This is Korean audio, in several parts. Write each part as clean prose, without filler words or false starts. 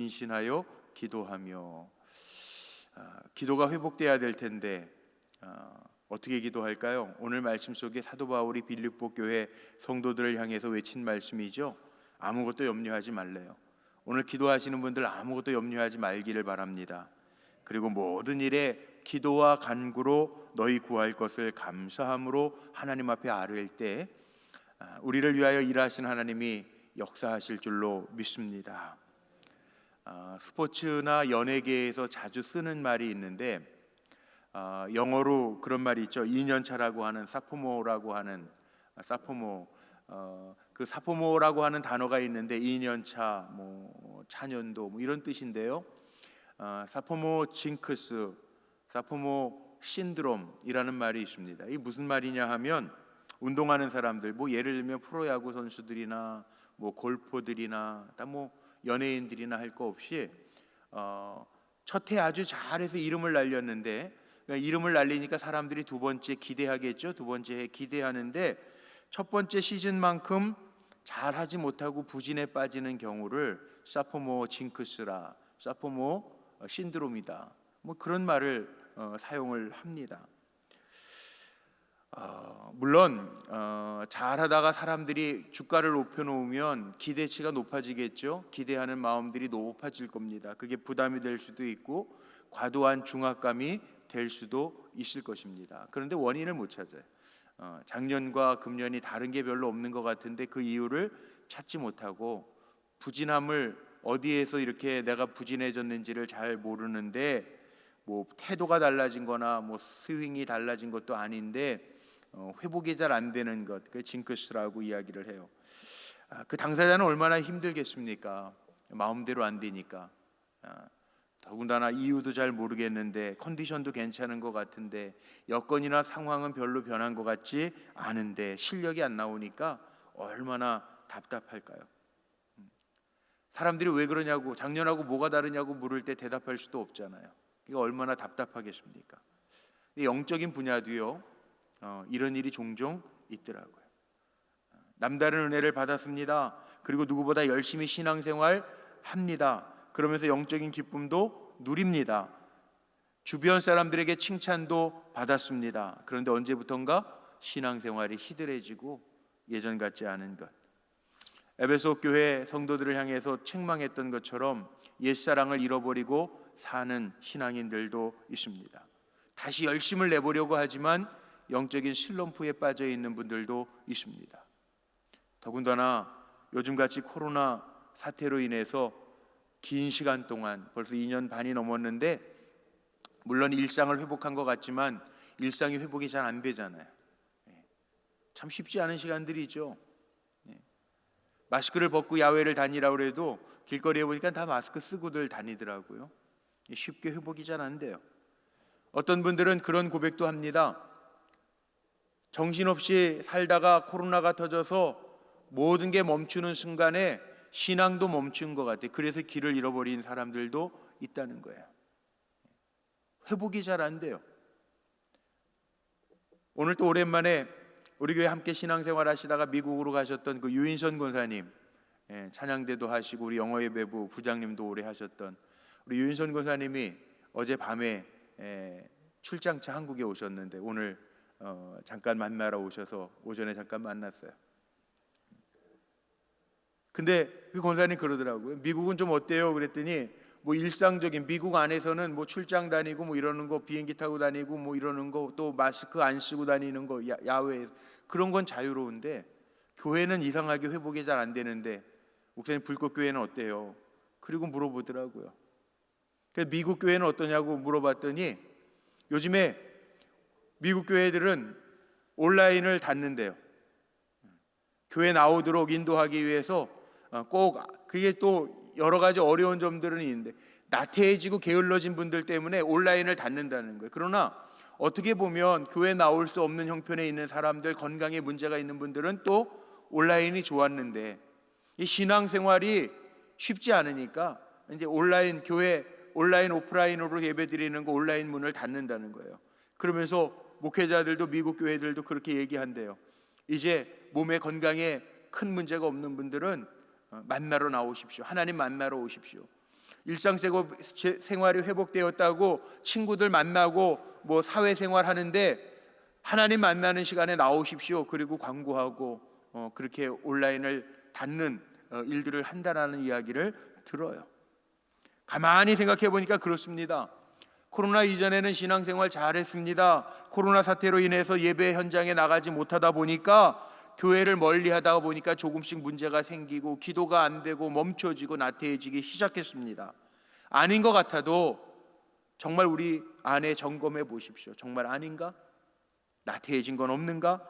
인신하여 기도하며. 기도가 회복돼야 될 텐데 어떻게 기도할까요? 오늘 말씀 속에 사도 바울이 빌립보 교회 성도들을 향해서 외친 말씀이죠. 아무것도 염려하지 말래요. 오늘 기도하시는 분들 아무것도 염려하지 말기를 바랍니다. 그리고 모든 일에 기도와 간구로 너희 구할 것을 감사함으로 하나님 앞에 아뢰일 때 우리를 위하여 일하신 하나님이 역사하실 줄로 믿습니다. 스포츠나 연예계에서 자주 쓰는 말이 있는데 영어로 그런 말이 있죠. 2년차라고 하는 사포모라고 하는 그 사포모라고 하는 단어가 있는데 2년차, 차년도 이런 뜻인데요. 사포모 징크스, 사포모 신드롬이라는 말이 있습니다. 이게 무슨 말이냐 하면 운동하는 사람들, 예를 들면 프로야구 선수들이나 골퍼들이나 연예인들이나 할 거 없이 첫 해 아주 잘해서 이름을 날렸는데, 이름을 날리니까 사람들이 두 번째 기대하겠죠. 두 번째 해 기대하는데 첫 번째 시즌만큼 잘하지 못하고 부진에 빠지는 경우를 사포모 징크스라, 사포모 신드롬이다, 그런 말을 사용을 합니다. 물론 잘하다가 사람들이 주가를 높여놓으면 기대치가 높아지겠죠. 기대하는 마음들이 높아질 겁니다. 그게 부담이 될 수도 있고 과도한 중압감이 될 수도 있을 것입니다. 그런데 원인을 못 찾아요. 작년과 금년이 다른 게 별로 없는 것 같은데 그 이유를 찾지 못하고 부진함을 어디에서 이렇게 내가 부진해졌는지를 잘 모르는데 태도가 달라진 거나 스윙이 달라진 것도 아닌데 회복이 잘 안 되는 것, 그 징크스라고 이야기를 해요. 그 당사자는 얼마나 힘들겠습니까? 마음대로 안 되니까. 더군다나 이유도 잘 모르겠는데 컨디션도 괜찮은 것 같은데 여건이나 상황은 별로 변한 것 같지 않은데 실력이 안 나오니까 얼마나 답답할까요? 사람들이 왜 그러냐고, 작년하고 뭐가 다르냐고 물을 때 대답할 수도 없잖아요. 이게 얼마나 답답하겠습니까? 영적인 분야도요, 이런 일이 종종 있더라고요. 남다른 은혜를 받았습니다. 그리고 누구보다 열심히 신앙생활 합니다. 그러면서 영적인 기쁨도 누립니다. 주변 사람들에게 칭찬도 받았습니다. 그런데 언제부턴가 신앙생활이 희들해지고 예전 같지 않은 것. 에베소 교회 성도들을 향해서 책망했던 것처럼 옛사랑을 잃어버리고 사는 신앙인들도 있습니다. 다시 열심을 내보려고 하지만 영적인 슬럼프에 빠져 있는 분들도 있습니다. 더군다나 요즘같이 코로나 사태로 인해서 긴 시간 동안 벌써 2년 반이 넘었는데 물론 일상을 회복한 것 같지만 일상이 회복이 잘 안 되잖아요. 참 쉽지 않은 시간들이죠. 마스크를 벗고 야외를 다니라고 해도 길거리에 보니까 다 마스크 쓰고들 다니더라고요. 쉽게 회복이 잘 안 돼요. 어떤 분들은 그런 고백도 합니다. 정신없이 살다가 코로나가 터져서 모든 게 멈추는 순간에 신앙도 멈춘 것 같아요. 그래서 길을 잃어버린 사람들도 있다는 거예요. 회복이 잘 안 돼요. 오늘 또 오랜만에 우리 교회 함께 신앙생활 하시다가 미국으로 가셨던 그 유인선 권사님, 찬양대도 하시고 우리 영어예배부 부장님도 오래 하셨던 우리 유인선 권사님이 어젯밤에 출장차 한국에 오셨는데 오늘 잠깐 만나러 오셔서 오전에 잠깐 만났어요. 근데 그 권사님 그러더라고요. 미국은 좀 어때요? 그랬더니 일상적인 미국 안에서는 출장 다니고 이러는 거, 비행기 타고 다니고 이러는 거, 또 마스크 안 쓰고 다니는 거, 야외에 그런 건 자유로운데 교회는 이상하게 회복이 잘 안 되는데 목사님 불꽃 교회는 어때요? 그리고 물어보더라고요. 그래서 미국 교회는 어떠냐고 물어봤더니 요즘에 미국 교회들은 온라인을 닫는데요. 교회 나오도록 인도하기 위해서 꼭 그게 또 여러 가지 어려운 점들은 있는데 나태해지고 게을러진 분들 때문에 온라인을 닫는다는 거예요. 그러나 어떻게 보면 교회 나올 수 없는 형편에 있는 사람들, 건강에 문제가 있는 분들은 또 온라인이 좋았는데 이 신앙생활이 쉽지 않으니까 이제 온라인 교회 온라인 오프라인으로 예배드리는 거 온라인 문을 닫는다는 거예요. 그러면서 목회자들도 미국 교회들도 그렇게 얘기한대요. 이제 몸의 건강에 큰 문제가 없는 분들은 만나러 나오십시오. 하나님 만나러 오십시오. 생활이 회복되었다고 친구들 만나고 뭐 사회생활 하는데 하나님 만나는 시간에 나오십시오. 그리고 광고하고 그렇게 온라인을 닫는 일들을 한다라는 이야기를 들어요. 가만히 생각해 보니까 그렇습니다. 코로나 이전에는 신앙생활 잘했습니다. 코로나 사태로 인해서 예배 현장에 나가지 못하다 보니까 교회를 멀리 하다 보니까 조금씩 문제가 생기고 기도가 안 되고 멈춰지고 나태해지기 시작했습니다. 아닌 것 같아도 정말 우리 안에 점검해 보십시오. 정말 아닌가? 나태해진 건 없는가?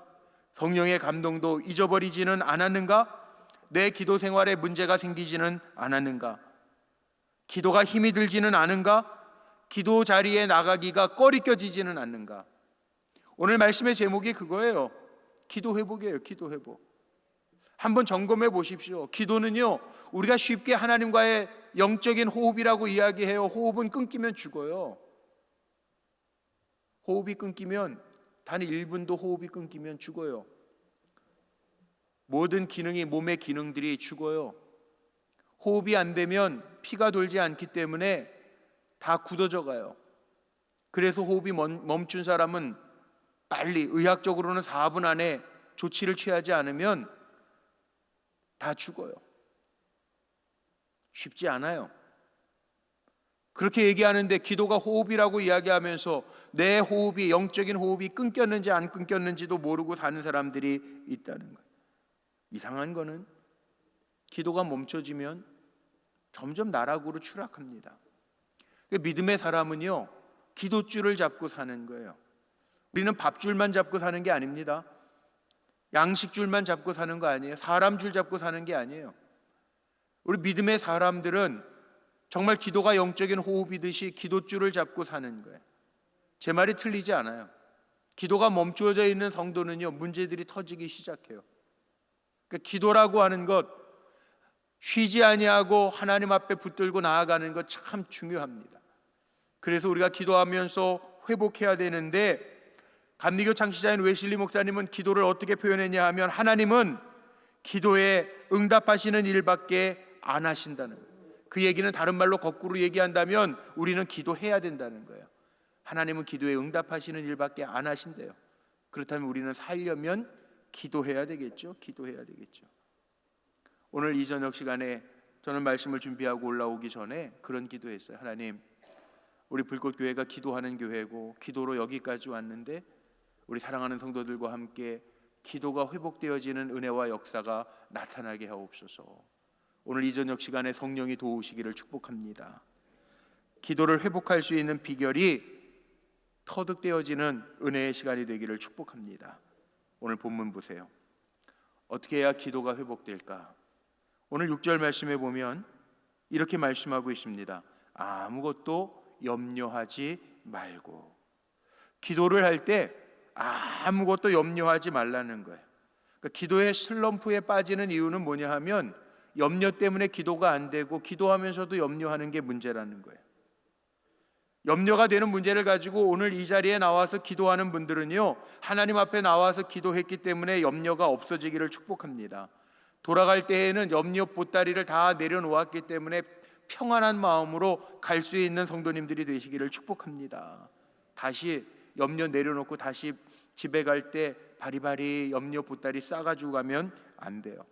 성령의 감동도 잊어버리지는 않았는가? 내 기도 생활에 문제가 생기지는 않았는가? 기도가 힘이 들지는 않은가? 기도 자리에 나가기가 꺼리껴지지는 않는가? 오늘 말씀의 제목이 그거예요. 기도 회복이에요. 기도 회복. 한번 점검해 보십시오. 기도는요, 우리가 쉽게 하나님과의 영적인 호흡이라고 이야기해요. 호흡은 끊기면 죽어요. 호흡이 끊기면, 단 1분도 호흡이 끊기면 죽어요. 모든 기능이, 몸의 기능들이 죽어요. 호흡이 안 되면 피가 돌지 않기 때문에 다 굳어져 가요. 그래서 호흡이 멈춘 사람은 빨리, 의학적으로는 4분 안에 조치를 취하지 않으면 다 죽어요. 쉽지 않아요. 그렇게 얘기하는데 기도가 호흡이라고 이야기하면서 내 호흡이, 영적인 호흡이 끊겼는지 안 끊겼는지도 모르고 사는 사람들이 있다는 거예요. 이상한 거는 기도가 멈춰지면 점점 나락으로 추락합니다. 믿음의 사람은요, 기도줄을 잡고 사는 거예요. 우리는 밥줄만 잡고 사는 게 아닙니다. 양식줄만 잡고 사는 거 아니에요. 사람 줄 잡고 사는 게 아니에요. 우리 믿음의 사람들은 정말 기도가 영적인 호흡이듯이 기도줄을 잡고 사는 거예요. 제 말이 틀리지 않아요. 기도가 멈추어져 있는 성도는요, 문제들이 터지기 시작해요. 그러니까 기도라고 하는 것, 쉬지 아니하고 하나님 앞에 붙들고 나아가는 것 참 중요합니다. 그래서 우리가 기도하면서 회복해야 되는데, 감리교 창시자인 웨슬리 목사님은 기도를 어떻게 표현했냐 하면, 하나님은 기도에 응답하시는 일밖에 안 하신다는 거예요. 그 얘기는 다른 말로 거꾸로 얘기한다면 우리는 기도해야 된다는 거예요. 하나님은 기도에 응답하시는 일밖에 안 하신대요. 그렇다면 우리는 살려면 기도해야 되겠죠. 기도해야 되겠죠. 오늘 이 저녁 시간에 저는 말씀을 준비하고 올라오기 전에 그런 기도했어요. 하나님, 우리 불꽃교회가 기도하는 교회고 기도로 여기까지 왔는데 우리 사랑하는 성도들과 함께 기도가 회복되어지는 은혜와 역사가 나타나게 하옵소서. 오늘 이 저녁 시간에 성령이 도우시기를 축복합니다. 기도를 회복할 수 있는 비결이 터득되어지는 은혜의 시간이 되기를 축복합니다. 오늘 본문 보세요. 어떻게 해야 기도가 회복될까? 오늘 6절 말씀에 보면 이렇게 말씀하고 있습니다. 아무것도 염려하지 말고. 기도를 할 때 아무것도 염려하지 말라는 거예요. 그러니까 기도의 슬럼프에 빠지는 이유는 뭐냐 하면 염려 때문에 기도가 안 되고 기도하면서도 염려하는 게 문제라는 거예요. 염려가 되는 문제를 가지고 오늘 이 자리에 나와서 기도하는 분들은요, 하나님 앞에 나와서 기도했기 때문에 염려가 없어지기를 축복합니다. 돌아갈 때에는 염려 보따리를 다 내려놓았기 때문에 평안한 마음으로 갈 수 있는 성도님들이 되시기를 축복합니다. 다시 염려 내려놓고 다시 집에 갈 때 바리바리 염려 보따리 싸가지고 가면 안 돼요.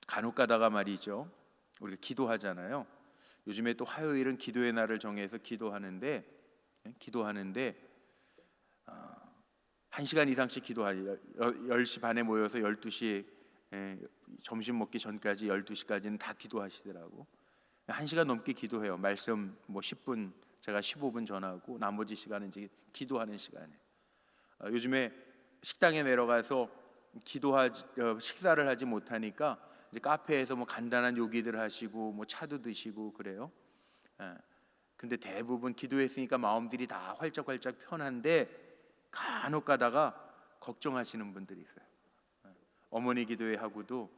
간혹 가다가 말이죠, 우리가 기도하잖아요. 요즘에 또 화요일은 기도의 날을 정해서 기도하는데 1시간 이상씩 기도하죠. 10시 반에 모여서 12시 점심 먹기 전까지 12시까지는 다 기도하시더라고. 1시간 넘게 기도해요. 말씀 10분, 제가 15분 전하고 나머지 시간은 이제 기도하는 시간이에요. 요즘에 식당에 내려가서 식사를 하지 못하니까 이제 카페에서 간단한 요기들 하시고 차도 드시고 그래요. 근데 대부분 기도했으니까 마음들이 다 활짝활짝 편한데 간혹 가다가 걱정하시는 분들이 있어요. 어머니 기도회하고도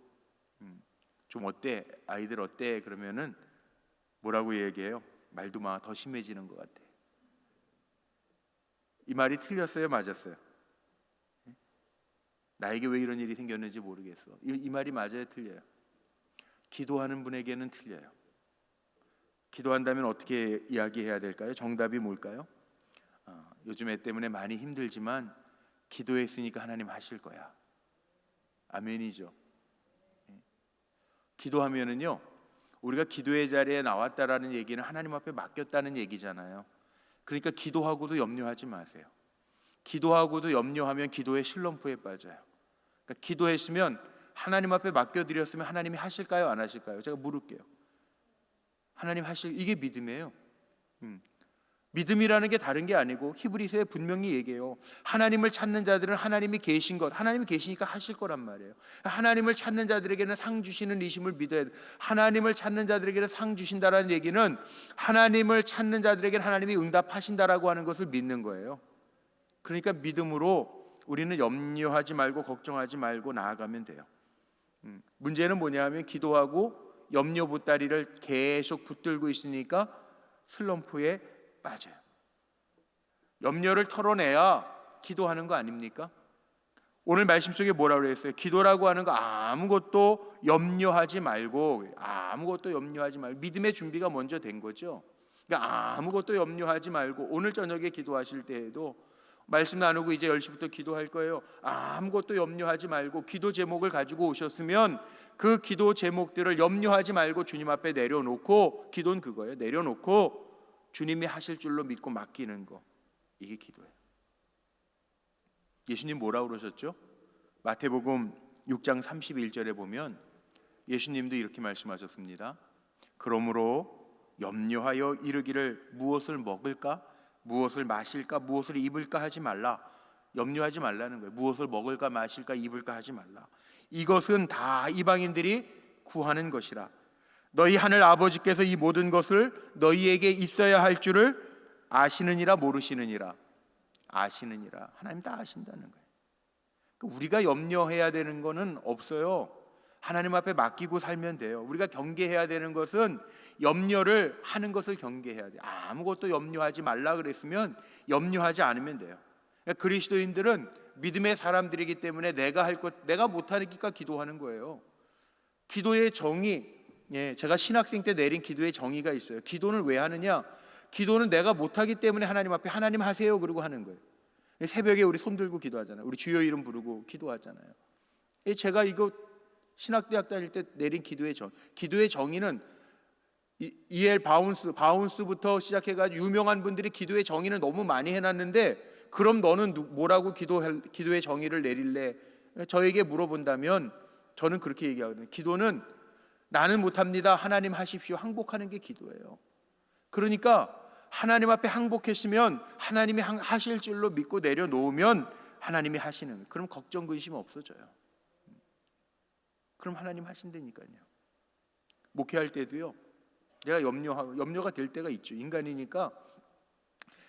좀 어때? 아이들 어때? 그러면은 뭐라고 얘기해요? 말도 마, 더 심해지는 것 같아. 이 말이 틀렸어요? 맞았어요? 나에게 왜 이런 일이 생겼는지 모르겠어. 이 말이 맞아요? 틀려요? 기도하는 분에게는 틀려요. 기도한다면 어떻게 이야기해야 될까요? 정답이 뭘까요? 요즘 애 때문에 많이 힘들지만 기도했으니까 하나님 하실 거야. 아멘이죠. 기도하면은요, 우리가 기도의 자리에 나왔다라는 얘기는 하나님 앞에 맡겼다는 얘기잖아요. 그러니까 기도하고도 염려하지 마세요. 기도하고도 염려하면 기도의 슬럼프에 빠져요. 그러니까 기도했으면 하나님 앞에 맡겨드렸으면 하나님이 하실까요? 안 하실까요? 제가 물을게요. 하나님 이게 믿음이에요. 믿음이라는 게 다른 게 아니고 히브리서에 분명히 얘기해요. 하나님을 찾는 자들은 하나님이 계신 것, 하나님이 계시니까 하실 거란 말이에요. 하나님을 찾는 자들에게는 상 주시는 이심을 믿어야 돼. 하나님을 찾는 자들에게는 상 주신다라는 얘기는 하나님을 찾는 자들에게는 하나님이 응답하신다라고 하는 것을 믿는 거예요. 그러니까 믿음으로 우리는 염려하지 말고 걱정하지 말고 나아가면 돼요. 문제는 뭐냐면 기도하고 염려 보따리를 계속 붙들고 있으니까 슬럼프에 빠져요. 염려를 털어내야 기도하는 거 아닙니까? 오늘 말씀 속에 뭐라고 그랬어요? 기도라고 하는 거 아무것도 염려하지 말고 믿음의 준비가 먼저 된 거죠. 그러니까 아무것도 염려하지 말고 오늘 저녁에 기도하실 때에도 말씀 나누고 이제 10시부터 기도할 거예요. 아무것도 염려하지 말고 기도 제목을 가지고 오셨으면 그 기도 제목들을 염려하지 말고 주님 앞에 내려놓고, 기도는 그거예요. 내려놓고 주님이 하실 줄로 믿고 맡기는 거, 이게 기도예요. 예수님 뭐라고 그러셨죠? 마태복음 6장 31절에 보면 예수님도 이렇게 말씀하셨습니다. 그러므로 염려하여 이르기를 무엇을 먹을까? 무엇을 마실까? 무엇을 입을까? 하지 말라. 염려하지 말라는 거예요. 무엇을 먹을까? 마실까? 입을까? 하지 말라. 이것은 다 이방인들이 구하는 것이라. 너희 하늘 아버지께서 이 모든 것을 너희에게 있어야 할 줄을 아시느니라 모르시느니라. 아시느니라. 하나님 다 아신다는 거예요. 그러니까 우리가 염려해야 되는 거는 없어요. 하나님 앞에 맡기고 살면 돼요. 우리가 경계해야 되는 것은 염려를 하는 것을 경계해야 돼요. 아무것도 염려하지 말라 그랬으면 염려하지 않으면 돼요. 그러니까 그리스도인들은 믿음의 사람들이기 때문에 내가 못하니까 기도하는 거예요. 기도의 정의, 제가 신학생 때 내린 기도의 정의가 있어요. 기도는 왜 하느냐? 기도는 내가 못하기 때문에 하나님 앞에 하나님 하세요 그러고 하는 거예요. 새벽에 우리 손 들고 기도하잖아요. 우리 주여 이름 부르고 기도하잖아요. 제가 이거 신학대학 다닐 때 내린 기도의 정의는 E.L. 바운스부터 시작해가지고 유명한 분들이 기도의 정의를 너무 많이 해놨는데, 그럼 너는 뭐라고 기도의 정의를 내릴래? 저에게 물어본다면 저는 그렇게 얘기하거든요. 기도는 나는 못합니다, 하나님 하십시오, 항복하는 게 기도예요. 그러니까 하나님 앞에 항복했으면 하나님이 하실 줄로 믿고 내려놓으면 하나님이 하시는, 그럼 걱정 근심 없어져요. 그럼 하나님 하신다니까요. 목회할 때도요, 내가 염려가 될 때가 있죠. 인간이니까.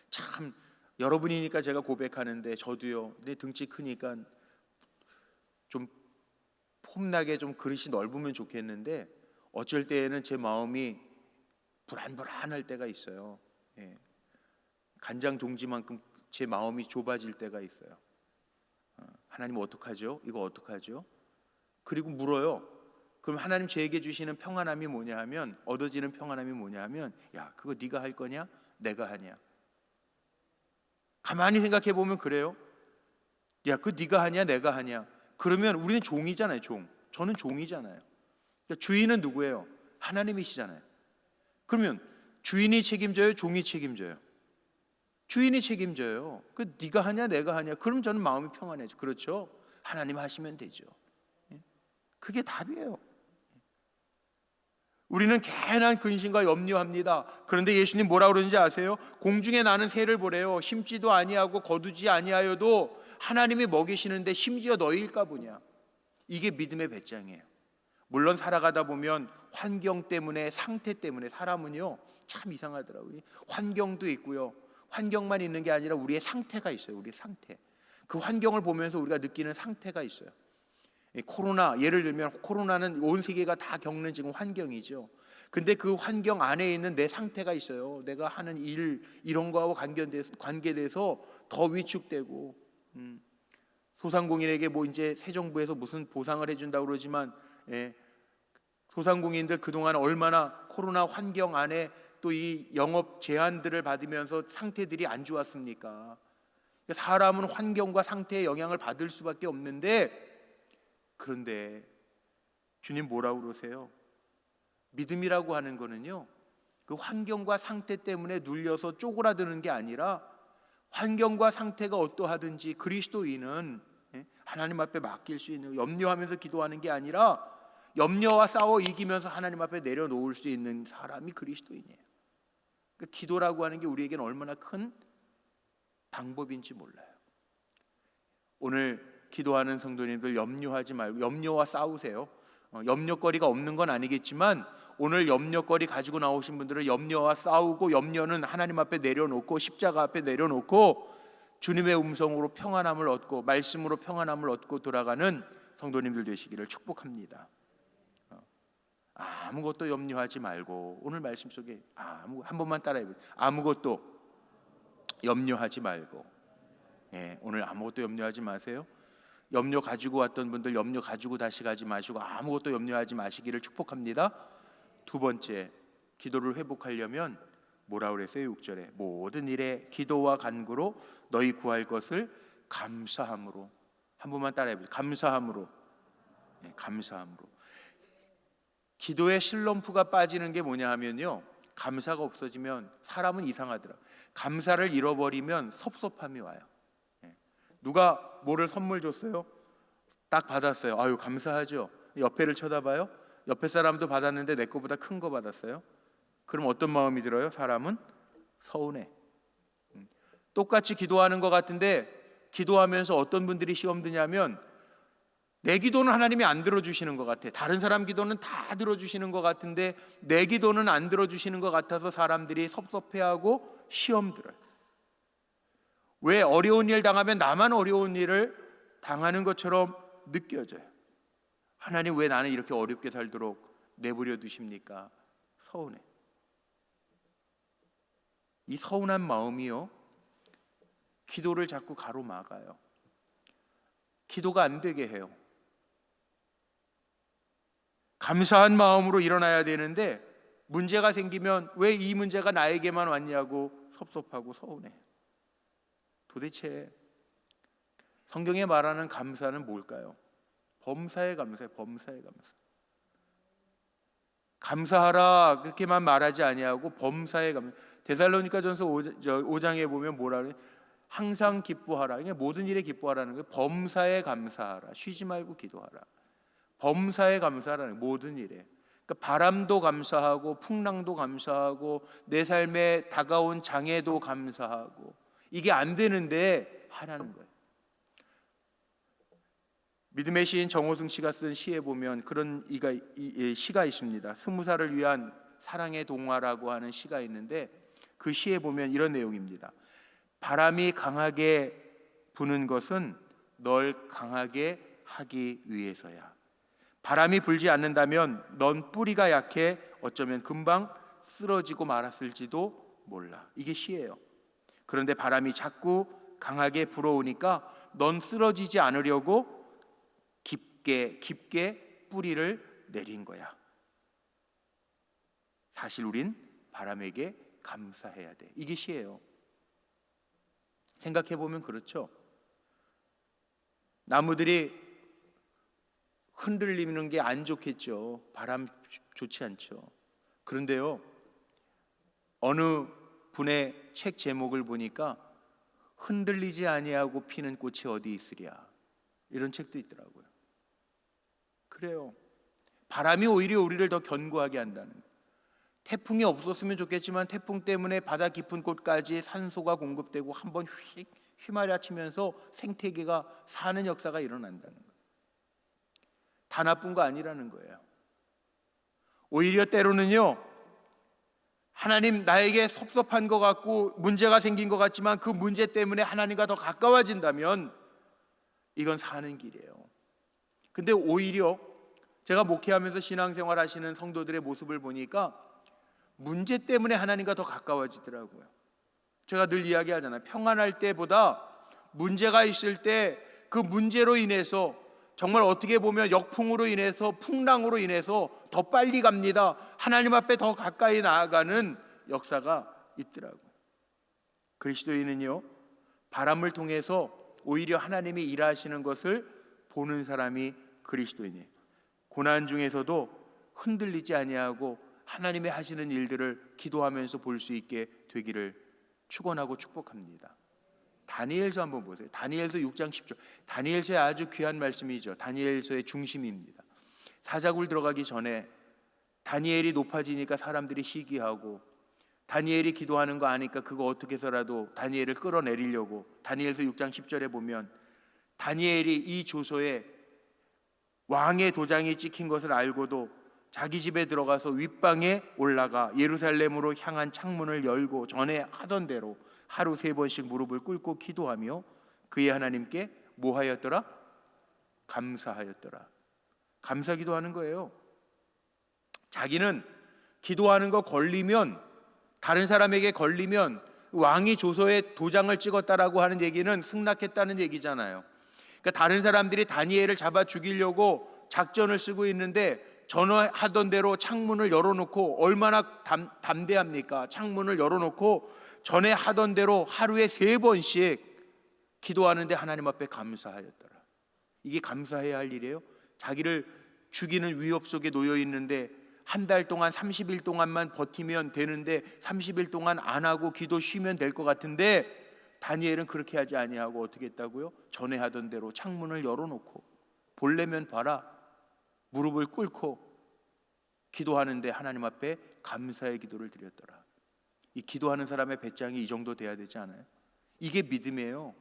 참, 여러분이니까 제가 고백하는데 저도요, 내 등치 크니까 좀 폼나게 좀 그릇이 넓으면 좋겠는데 어쩔 때에는 제 마음이 불안불안할 때가 있어요. 간장 동지만큼 제 마음이 좁아질 때가 있어요. 하나님 어떡하죠? 이거 어떡하죠? 그리고 물어요. 그럼 하나님 저에게 주시는 평안함이 뭐냐 하면, 얻어지는 평안함이 뭐냐 하면, 야, 그거 네가 할 거냐? 내가 하냐? 가만히 생각해 보면 그래요. 야, 그거 네가 하냐? 내가 하냐? 그러면 우리는 종이잖아요. 저는 종이잖아요. 그러니까 주인은 누구예요? 하나님이시잖아요. 그러면 주인이 책임져요? 종이 책임져요? 주인이 책임져요. 그 네가 하냐? 내가 하냐? 그럼 저는 마음이 평안해져. 그렇죠? 하나님 하시면 되죠. 그게 답이에요. 우리는 괜한 근심과 염려합니다. 그런데 예수님 뭐라고 그러는지 아세요? 공중에 나는 새를 보래요. 심지도 아니하고 거두지 아니하여도 하나님이 먹이시는데 심지어 너희일까 보냐. 이게 믿음의 배짱이에요. 물론 살아가다 보면 환경 때문에, 상태 때문에, 사람은요 참 이상하더라고요. 환경도 있고요, 환경만 있는 게 아니라 우리의 상태가 있어요. 우리의 상태. 그 환경을 보면서 우리가 느끼는 상태가 있어요. 코로나, 예를 들면 코로나는 온 세계가 다 겪는 지금 환경이죠. 근데 그 환경 안에 있는 내 상태가 있어요. 내가 하는 일, 이런 거하고 관계돼서 더 위축되고, 소상공인에게 뭐 이제 새 정부에서 무슨 보상을 해준다고 그러지만, 소상공인들 그동안 얼마나 코로나 환경 안에 또 이 영업 제한들을 받으면서 상태들이 안 좋았습니까? 사람은 환경과 상태의 영향을 받을 수밖에 없는데, 그런데 주님 뭐라고 그러세요? 믿음이라고 하는 거는요, 그 환경과 상태 때문에 눌려서 쪼그라드는 게 아니라 환경과 상태가 어떠하든지 그리스도인은 하나님 앞에 맡길 수 있는, 염려하면서 기도하는 게 아니라 염려와 싸워 이기면서 하나님 앞에 내려놓을 수 있는 사람이 그리스도인이에요. 그러니까 기도라고 하는 게 우리에게는 얼마나 큰 방법인지 몰라요. 오늘 기도하는 성도님들 염려하지 말고 염려와 싸우세요. 염려거리가 없는 건 아니겠지만 오늘 염려거리 가지고 나오신 분들은 염려와 싸우고, 염려는 하나님 앞에 내려놓고 십자가 앞에 내려놓고 주님의 음성으로 평안함을 얻고 말씀으로 평안함을 얻고 돌아가는 성도님들 되시기를 축복합니다. 아무것도 염려하지 말고, 오늘 말씀 속에 한 번만 따라해보세요. 아무것도 염려하지 말고. 오늘 아무것도 염려하지 마세요. 염려 가지고 왔던 분들 염려 가지고 다시 가지 마시고 아무것도 염려하지 마시기를 축복합니다. 두 번째, 기도를 회복하려면 뭐라 그랬어요? 6절에 모든 일에 기도와 간구로 너희 구할 것을 감사함으로. 한 번만 따라해보세요. 감사함으로. 감사함으로. 기도의 슬럼프가 빠지는 게 뭐냐 하면요, 감사가 없어지면 사람은 이상하더라. 감사를 잃어버리면 섭섭함이 와요. 누가 뭐를 선물 줬어요? 딱 받았어요. 아유 감사하죠. 옆에를 쳐다봐요. 옆에 사람도 받았는데 내 거보다 큰 거 받았어요. 그럼 어떤 마음이 들어요? 사람은 서운해. 똑같이 기도하는 것 같은데 기도하면서 어떤 분들이 시험 드냐면 내 기도는 하나님이 안 들어주시는 것 같아. 다른 사람 기도는 다 들어주시는 것 같은데 내 기도는 안 들어주시는 것 같아서 사람들이 섭섭해하고 시험 들어요. 왜 어려운 일 당하면 나만 어려운 일을 당하는 것처럼 느껴져요. 하나님 왜 나는 이렇게 어렵게 살도록 내버려 두십니까? 서운해. 이 서운한 마음이요, 기도를 자꾸 가로막아요. 기도가 안 되게 해요. 감사한 마음으로 일어나야 되는데 문제가 생기면 왜 이 문제가 나에게만 왔냐고 섭섭하고 서운해. 도대체 성경에 말하는 감사는 뭘까요? 범사에 감사해. 범사에 감사. 감사하라 그렇게만 말하지 아니하고 범사에 감사. 데살로니가전서 5장에 보면 뭐라 그래? 항상 기뻐하라. 그러니까 모든 일에 기뻐하라는 거예요. 범사에 감사하라. 쉬지 말고 기도하라. 범사에 감사하라는 모든 일에. 그러니까 바람도 감사하고 풍랑도 감사하고 내 삶에 다가온 장애도 감사하고, 이게 안 되는데 하라는 거예요. 믿음의 시인 정호승 씨가 쓴 시에 보면 그런 시가 있습니다. 20살을 위한 사랑의 동화라고 하는 시가 있는데 그 시에 보면 이런 내용입니다. 바람이 강하게 부는 것은 널 강하게 하기 위해서야. 바람이 불지 않는다면 넌 뿌리가 약해 어쩌면 금방 쓰러지고 말았을지도 몰라. 이게 시예요. 그런데 바람이 자꾸 강하게 불어오니까 넌 쓰러지지 않으려고 깊게 뿌리를 내린 거야. 사실 우린 바람에게 감사해야 돼. 이게 시예요. 생각해 보면 그렇죠. 나무들이 흔들리는 게 안 좋겠죠. 바람 좋지 않죠. 그런데요, 어느 분의 책 제목을 보니까 흔들리지 아니하고 피는 꽃이 어디 있으랴, 이런 책도 있더라고요. 그래요. 바람이 오히려 우리를 더 견고하게 한다는 거예요. 태풍이 없었으면 좋겠지만 태풍 때문에 바다 깊은 곳까지 산소가 공급되고 한번 휘말아치면서 생태계가 사는 역사가 일어난다는 거예요. 다 나쁜 거 아니라는 거예요. 오히려 때로는요, 하나님 나에게 섭섭한 것 같고 문제가 생긴 것 같지만 그 문제 때문에 하나님과 더 가까워진다면 이건 사는 길이에요. 근데 오히려 제가 목회하면서 신앙생활 하시는 성도들의 모습을 보니까 문제 때문에 하나님과 더 가까워지더라고요. 제가 늘 이야기하잖아요. 평안할 때보다 문제가 있을 때 그 문제로 인해서, 정말 어떻게 보면 역풍으로 인해서, 풍랑으로 인해서 더 빨리 갑니다. 하나님 앞에 더 가까이 나아가는 역사가 있더라고. 그리스도인은요, 바람을 통해서 오히려 하나님이 일하시는 것을 보는 사람이 그리스도인이에요. 고난 중에서도 흔들리지 아니하고 하나님의 하시는 일들을 기도하면서 볼 수 있게 되기를 축원하고 축복합니다. 다니엘서 한번 보세요. 다니엘서 6장 10절. 다니엘서의 아주 귀한 말씀이죠. 다니엘서의 중심입니다. 사자굴 들어가기 전에 다니엘이 높아지니까 사람들이 시기하고, 다니엘이 기도하는 거 아니까 그거 어떻게 해서라도 다니엘을 끌어내리려고, 다니엘서 6장 10절에 보면 다니엘이 이 조서에 왕의 도장이 찍힌 것을 알고도 자기 집에 들어가서 윗방에 올라가 예루살렘으로 향한 창문을 열고 전에 하던 대로 하루 3번씩 무릎을 꿇고 기도하며 그의 하나님께 뭐 하였더라? 감사하였더라. 감사 기도하는 거예요. 자기는 기도하는 거 걸리면, 다른 사람에게 걸리면 왕이 조서에 도장을 찍었다라고 하는 얘기는 승낙했다는 얘기잖아요. 그러니까 다른 사람들이 다니엘을 잡아 죽이려고 작전을 쓰고 있는데 전화하던 대로 창문을 열어놓고, 얼마나 담대합니까? 창문을 열어놓고 전에 하던 대로 하루에 3번씩 기도하는데 하나님 앞에 감사하였더라. 이게 감사해야 할 일이에요? 자기를 죽이는 위협 속에 놓여 있는데 한 달 동안 30일 동안만 버티면 되는데 30일 동안 안 하고 기도 쉬면 될 것 같은데 다니엘은 그렇게 하지 아니하고 어떻게 했다고요? 전에 하던 대로 창문을 열어놓고 볼래면 봐라 무릎을 꿇고 기도하는데 하나님 앞에 감사의 기도를 드렸더라. 이 기도하는 사람의 배짱이 이 정도 돼야 되지 않아요? 이게 믿음이에요.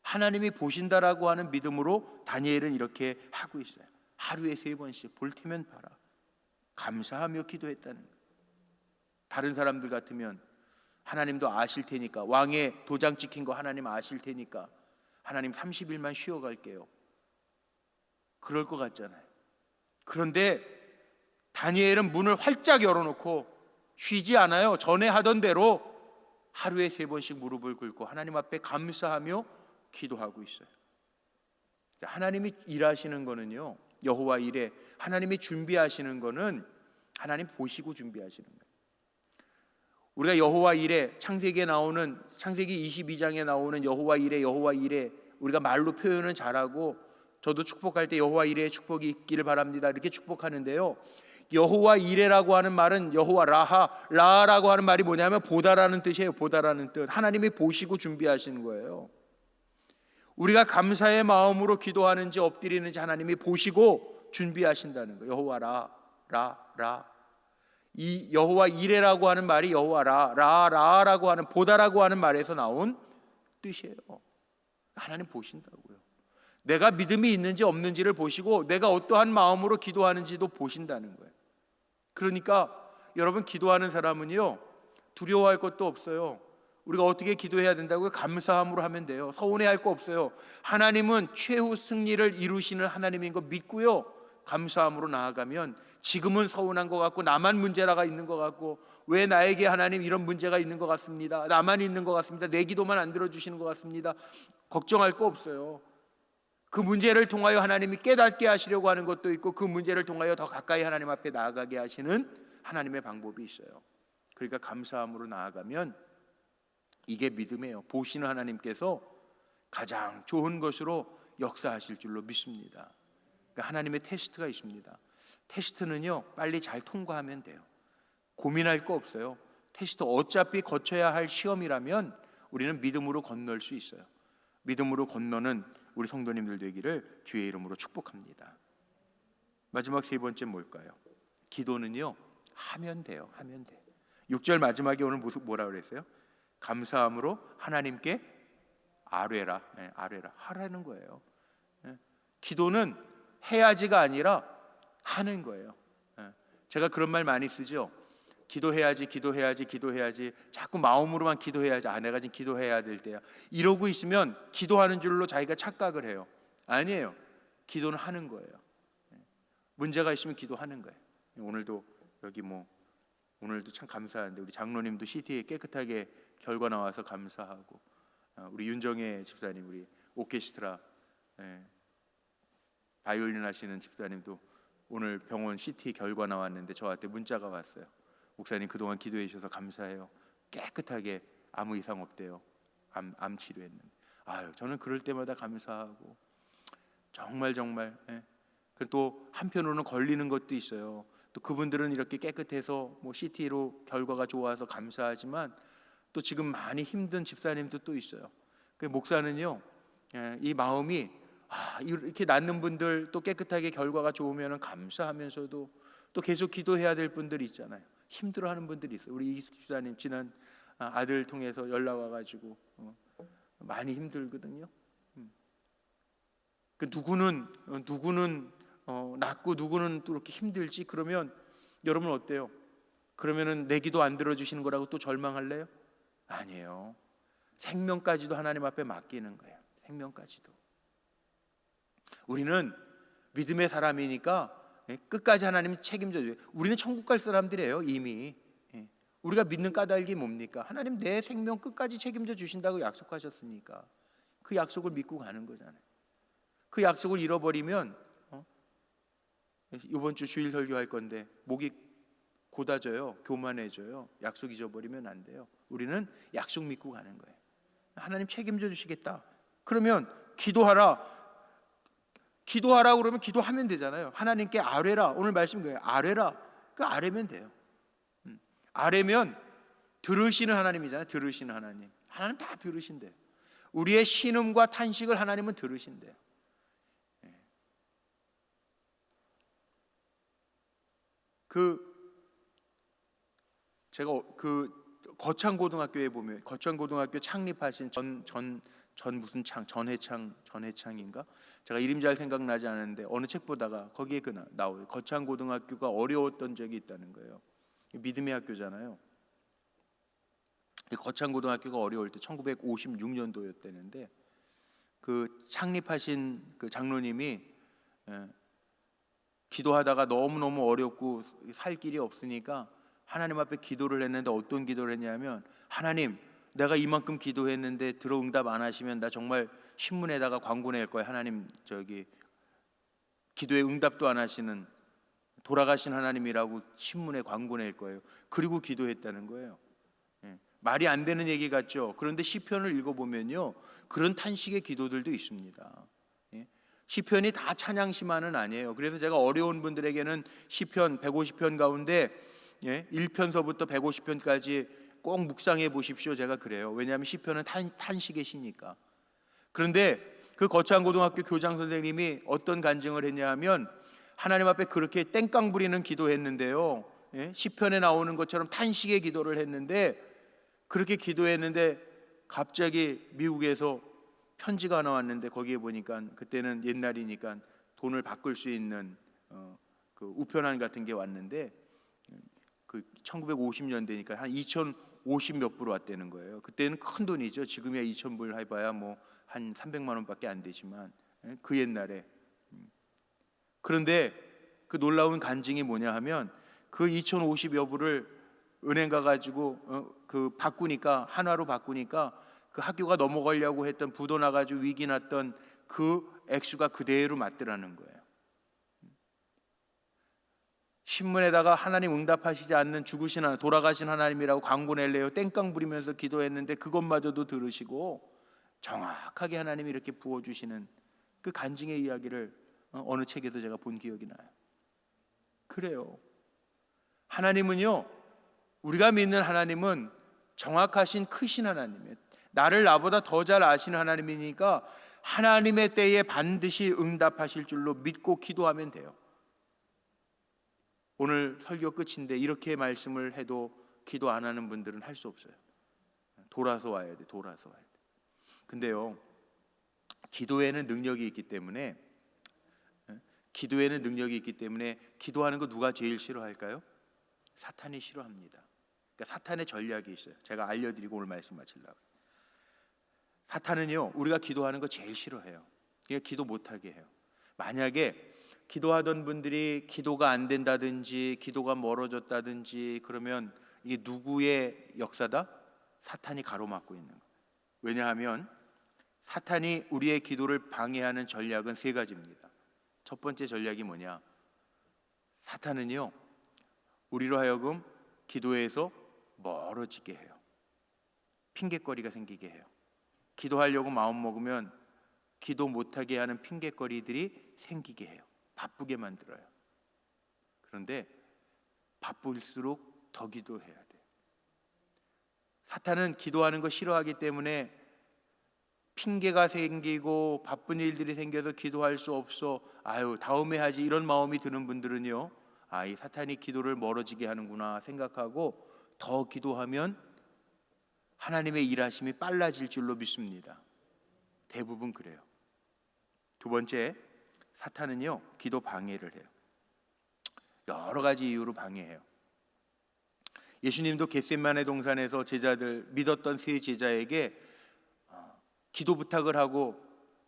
하나님이 보신다라고 하는 믿음으로 다니엘은 이렇게 하고 있어요. 하루에 3번씩 볼 테면 봐라 감사하며 기도했다는 거예요. 다른 사람들 같으면 하나님도 아실 테니까, 왕의 도장 찍힌 거 하나님 아실 테니까 하나님 30일만 쉬어갈게요, 그럴 것 같잖아요. 그런데 다니엘은 문을 활짝 열어놓고 쉬지 않아요. 전에 하던 대로 하루에 3번씩 무릎을 꿇고 하나님 앞에 감사하며 기도하고 있어요. 하나님이 일하시는 거는요, 여호와 일에 하나님이 준비하시는 거는 하나님 보시고 준비하시는 거예요. 우리가 여호와 일에 창세기 22장에 나오는 여호와 일에 우리가 말로 표현은 잘하고, 저도 축복할 때 여호와 일에 축복이 있기를 바랍니다 이렇게 축복하는데요, 여호와 이레라고 하는 말은 여호와 라하라고 하는 말이 뭐냐면 보다라는 뜻이에요. 보다라는 뜻. 하나님이 보시고 준비하시는 거예요. 우리가 감사의 마음으로 기도하는지 엎드리는지 하나님이 보시고 준비하신다는 거예요. 여호와 라. 이 여호와 이레라고 하는 말이 여호와 라라고 하는 보다라고 하는 말에서 나온 뜻이에요. 하나님 보신다고요. 내가 믿음이 있는지 없는지를 보시고 내가 어떠한 마음으로 기도하는지도 보신다는 거예요. 그러니까 여러분, 기도하는 사람은요 두려워할 것도 없어요. 우리가 어떻게 기도해야 된다고요? 감사함으로 하면 돼요. 서운해할 거 없어요. 하나님은 최후 승리를 이루시는 하나님인 거 믿고요, 감사함으로 나아가면, 지금은 서운한 것 같고 나만 문제라가 있는 것 같고, 왜 나에게 하나님 이런 문제가 있는 것 같습니다, 나만 있는 것 같습니다, 내 기도만 안 들어주시는 것 같습니다, 걱정할 거 없어요. 그 문제를 통하여 하나님이 깨닫게 하시려고 하는 것도 있고, 그 문제를 통하여 더 가까이 하나님 앞에 나아가게 하시는 하나님의 방법이 있어요. 그러니까 감사함으로 나아가면 이게 믿음이에요. 보시는 하나님께서 가장 좋은 것으로 역사하실 줄로 믿습니다. 그러니까 하나님의 테스트가 있습니다. 테스트는요 빨리 잘 통과하면 돼요. 고민할 거 없어요. 테스트 어차피 거쳐야 할 시험이라면 우리는 믿음으로 건널 수 있어요. 믿음으로 건너는 우리 성도님들 되기를 주의 이름으로 축복합니다. 마지막 3번째 뭘까요? 기도는요 하면 돼요. 하면 돼. 6절 마지막에 오늘 뭐라 그랬어요? 감사함으로 하나님께 아뢰라. 아뢰라 하라는 거예요. 기도는 해야지가 아니라 하는 거예요. 제가 그런 말 많이 쓰죠. 기도해야지 자꾸 마음으로만 기도해야지, 내가 지금 기도해야 될 때야, 이러고 있으면 기도하는 줄로 자기가 착각을 해요. 아니에요. 기도는 하는 거예요. 문제가 있으면 기도하는 거예요. 오늘도 여기 오늘도 참 감사한데 우리 장로님도 CT에 깨끗하게 결과 나와서 감사하고, 우리 윤정혜 집사님, 우리 오케스트라 바이올린 하시는 집사님도 오늘 병원 CT 결과 나왔는데 저한테 문자가 왔어요. 목사님 그동안 기도해 주셔서 감사해요. 깨끗하게 아무 이상 없대요. 암 치료했는데. 아유, 저는 그럴 때마다 감사하고 정말 예. 또 한편으로는 걸리는 것도 있어요. 또 그분들은 이렇게 깨끗해서 뭐 CT로 결과가 좋아서 감사하지만 또 지금 많이 힘든 집사님도 또 있어요. 그 목사는요, 이 마음이 이렇게 낫는 분들 또 깨끗하게 결과가 좋으면 감사하면서도 또 계속 기도해야 될 분들이 있잖아요. 힘들어하는 분들이 있어요. 우리 이 집사님 지난 아들 통해서 연락 와가지고 많이 힘들거든요. 그 누구는 낫고 누구는 또 이렇게 힘들지. 그러면 여러분 어때요? 그러면은 내 기도 안 들어주시는 거라고 또 절망할래요? 아니에요. 생명까지도 하나님 앞에 맡기는 거예요. 생명까지도. 우리는 믿음의 사람이니까 끝까지 하나님이 책임져 줘요. 우리는 천국 갈 사람들이에요. 이미. 우리가 믿는 까닭이 뭡니까? 하나님 내 생명 끝까지 책임져 주신다고 약속하셨으니까 그 약속을 믿고 가는 거잖아요. 그 약속을 잃어버리면 이번 주 주일 설교할 건데 목이 고다져요. 교만해져요. 약속 잊어버리면 안 돼요. 우리는 약속 믿고 가는 거예요. 하나님 책임져 주시겠다. 그러면 기도하라 그러면 기도하면 되잖아요. 하나님께 아뢰라. 오늘 말씀 거예요. 아뢰라. 그 아뢰면 돼요. 아뢰면 들으시는 하나님이잖아요. 들으시는 하나님. 하나님 다 들으신대요. 우리의 신음과 탄식을 하나님은 들으신대요. 제가 거창고등학교에 보면 거창고등학교 창립하신 전해창인가? 제가 이름 잘 생각나지 않는데 어느 책 보다가 거기에 나와요. 거창고등학교가 어려웠던 적이 있다는 거예요. 믿음의 학교잖아요. 거창고등학교가 어려울 때 1956년도였다는데 그 창립하신 그 장로님이 기도하다가 너무너무 어렵고 살 길이 없으니까 하나님 앞에 기도를 했는데 어떤 기도를 했냐면 하나님 내가 이만큼 기도했는데 들어 응답 안 하시면 나 정말 신문에다가 광고 낼 거예요. 하나님 기도에 응답도 안 하시는 돌아가신 하나님이라고 신문에 광고 낼 거예요. 그리고 기도했다는 거예요. 말이 안 되는 얘기 같죠. 그런데 시편을 읽어보면요 그런 탄식의 기도들도 있습니다. 시편이 다 찬양시만은 아니에요. 그래서 제가 어려운 분들에게는 시편 150편 가운데 1편서부터 150편까지 꼭 묵상해 보십시오. 제가 그래요. 왜냐하면 시편은 탄식의 시니까. 그런데 그 거창고등학교 교장 선생님이 어떤 간증을 했냐 하면 하나님 앞에 그렇게 땡깡 부리는 기도했는데요, 시편에 나오는 것처럼 탄식의 기도를 했는데 그렇게 기도했는데 갑자기 미국에서 편지가 하나 왔는데 거기에 보니까 그때는 옛날이니까 돈을 바꿀 수 있는 그 우편함 같은 게 왔는데 그 1950년대니까 한 2,050 몇 불 왔다는 거예요. 그때는 큰 돈이죠. 지금이야 2,000불 해봐야 뭐 한 300만 원밖에 안 되지만 그 옛날에. 그런데 그 놀라운 간증이 뭐냐 하면 그 2,050여 불을 은행 가가지고 그 바꾸니까 한화로 바꾸니까 그 학교가 넘어가려고 했던 부도 나가지고 위기 났던 그 액수가 그대로 맞더라는 거예요. 신문에다가 하나님 응답하시지 않는 죽으신 하나님, 돌아가신 하나님이라고 광고 낼래요. 땡깡 부리면서 기도했는데 그것마저도 들으시고 정확하게 하나님이 이렇게 부어주시는 그 간증의 이야기를 어느 책에서 제가 본 기억이 나요. 그래요. 하나님은요, 우리가 믿는 하나님은 정확하신 크신 하나님이에요. 나를 나보다 더 잘 아시는 하나님이니까 하나님의 때에 반드시 응답하실 줄로 믿고 기도하면 돼요. 오늘 설교 끝인데 이렇게 말씀을 해도 기도 안 하는 분들은 할 수 없어요. 돌아서 와야 돼. 돌아서 와야 돼. 근데요, 기도에는 능력이 있기 때문에 기도하는 거 누가 제일 싫어할까요? 사탄이 싫어합니다. 그러니까 사탄의 전략이 있어요. 제가 알려드리고 오늘 말씀 마치려고. 사탄은요, 우리가 기도하는 거 제일 싫어해요. 그러니까 기도 못하게 해요. 만약에 기도하던 분들이 기도가 안 된다든지 기도가 멀어졌다든지 그러면 이게 누구의 역사다? 사탄이 가로막고 있는 거예요. 왜냐하면 사탄이 우리의 기도를 방해하는 전략은 세 가지입니다. 첫 번째 전략이 뭐냐? 사탄은요, 우리로 하여금 기도에서 멀어지게 해요. 핑곗거리가 생기게 해요. 기도하려고 마음 먹으면 기도 못하게 하는 핑곗거리들이 생기게 해요. 바쁘게 만들어요. 그런데 바쁠수록 더 기도해야 돼요. 사탄은 기도하는 거 싫어하기 때문에 핑계가 생기고 바쁜 일들이 생겨서 기도할 수 없어, 아유 다음에 하지, 이런 마음이 드는 분들은요, 이 사탄이 기도를 멀어지게 하는구나 생각하고 더 기도하면 하나님의 일하심이 빨라질 줄로 믿습니다. 대부분 그래요. 두 번째, 사탄은요 기도 방해를 해요. 여러 가지 이유로 방해해요. 예수님도 겟세마네 동산에서 제자들, 믿었던 세 제자에게 기도 부탁을 하고,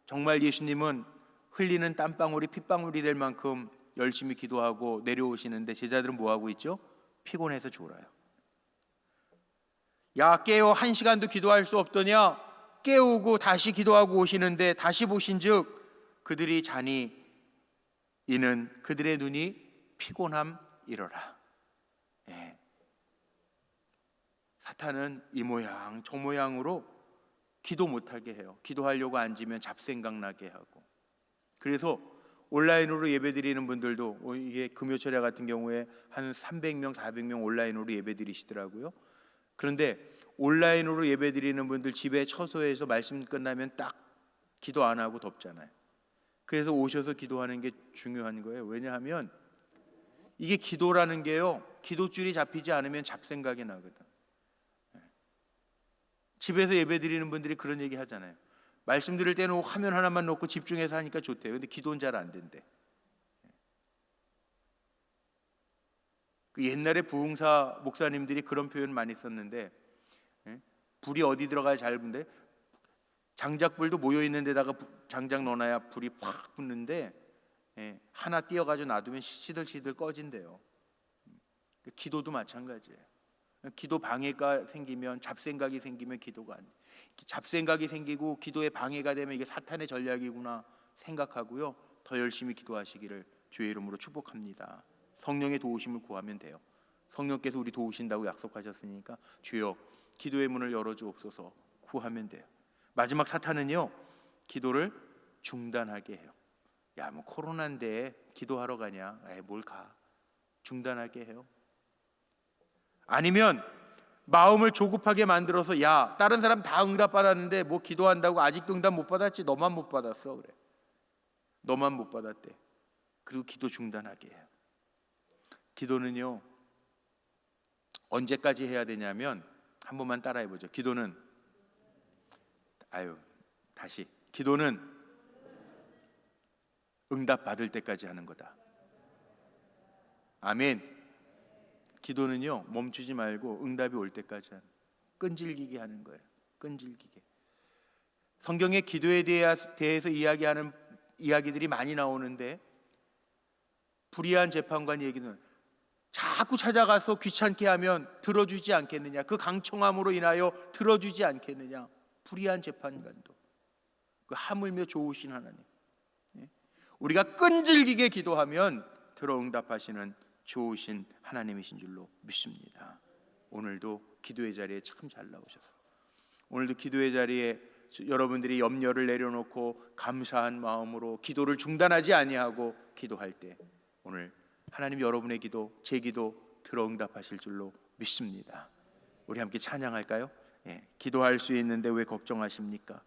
정말 예수님은 흘리는 땀방울이 핏방울이 될 만큼 열심히 기도하고 내려오시는데 제자들은 뭐 하고 있죠? 피곤해서 졸아요. 야 깨어, 1시간도 기도할 수 없더냐? 깨우고 다시 기도하고 오시는데 다시 보신즉 그들이 자니 이는 그들의 눈이 피곤함이러라. 사탄은 이 모양 저 모양으로 기도 못하게 해요. 기도하려고 앉으면 잡생각나게 하고. 그래서 온라인으로 예배드리는 분들도, 이게 금요철야 같은 경우에 한 300명 400명 온라인으로 예배드리시더라고요. 그런데 온라인으로 예배드리는 분들 집에 처소에서 말씀 끝나면 딱 기도 안 하고 덮잖아요. 그래서 오셔서 기도하는 게 중요한 거예요. 왜냐하면 이게 기도라는 게요, 기도줄이 잡히지 않으면 잡생각이 나거든. 집에서 예배드리는 분들이 그런 얘기 하잖아요. 말씀 드릴 때는 화면 하나만 놓고 집중해서 하니까 좋대요. 근데 기도는 잘 안 된대. 그 옛날에 부흥사 목사님들이 그런 표현 많이 썼는데, 불이 어디 들어가야 잘 붙는데, 장작불도 모여 있는 데다가 장작 넣어놔야 불이 팍 붙는데, 하나 띄어가지고 놔두면 시들시들 꺼진대요. 기도도 마찬가지예요. 기도 방해가 생기면, 잡생각이 생기면 기도가 안 돼. 잡생각이 생기고 기도에 방해가 되면 이게 사탄의 전략이구나 생각하고요, 더 열심히 기도하시기를 주의 이름으로 축복합니다. 성령의 도우심을 구하면 돼요. 성령께서 우리 도우신다고 약속하셨으니까 주여 기도의 문을 열어주옵소서 구하면 돼요. 마지막, 사탄은요 기도를 중단하게 해요. 야 뭐 코로나인데 기도하러 가냐? 뭘 가. 중단하게 해요. 아니면 마음을 조급하게 만들어서, 야 다른 사람 다 응답 받았는데 뭐 기도한다고 아직도 응답 못 받았지? 너만 못 받았어. 그래, 너만 못 받았대. 그리고 기도 중단하게 해요. 기도는요 언제까지 해야 되냐면, 한 번만 따라해 보죠. 기도는 기도는 응답 받을 때까지 하는 거다. 아멘. 기도는요 멈추지 말고 응답이 올 때까지 끈질기게 하는 거예요. 끈질기게. 성경에 기도에 대해서 이야기하는 이야기들이 많이 나오는데, 불의한 재판관 얘기는 자꾸 찾아가서 귀찮게 하면 들어주지 않겠느냐, 그 강청함으로 인하여 들어주지 않겠느냐. 불의한 재판관도, 그 하물며 좋으신 하나님, 우리가 끈질기게 기도하면 들어 응답하시는 좋으신 하나님이신 줄로 믿습니다. 오늘도 기도의 자리에 참 잘 나오셔서, 오늘도 기도의 자리에 여러분들이 염려를 내려놓고 감사한 마음으로 기도를 중단하지 아니하고 기도할 때, 오늘 하나님 여러분의 기도, 제 기도 들어 응답하실 줄로 믿습니다. 우리 함께 찬양할까요? 기도할 수 있는데 왜 걱정하십니까?